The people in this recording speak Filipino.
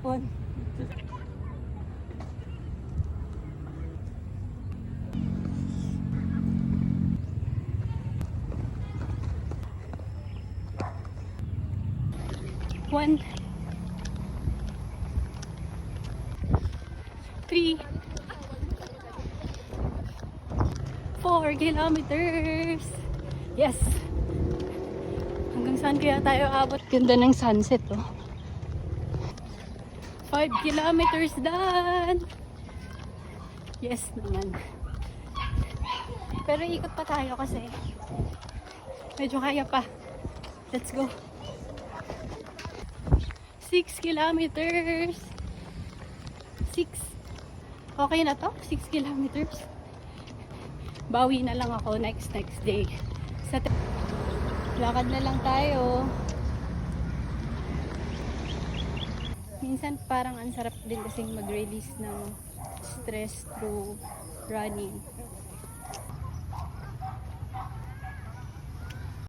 hapon. One, 3, 4 kilometers. Yes! Hanggang saan kaya tayo abot? Ganda ng sunset, oh. 5 kilometers done! Yes naman. Pero ikot pa tayo kasi medyo kaya pa. Let's go. 6 kilometers. 6. Okay na to? 6 kilometers. Bawi na lang ako next day. Lakad na lang tayo. Minsan parang ang sarap din kasing mag-release ng stress through running.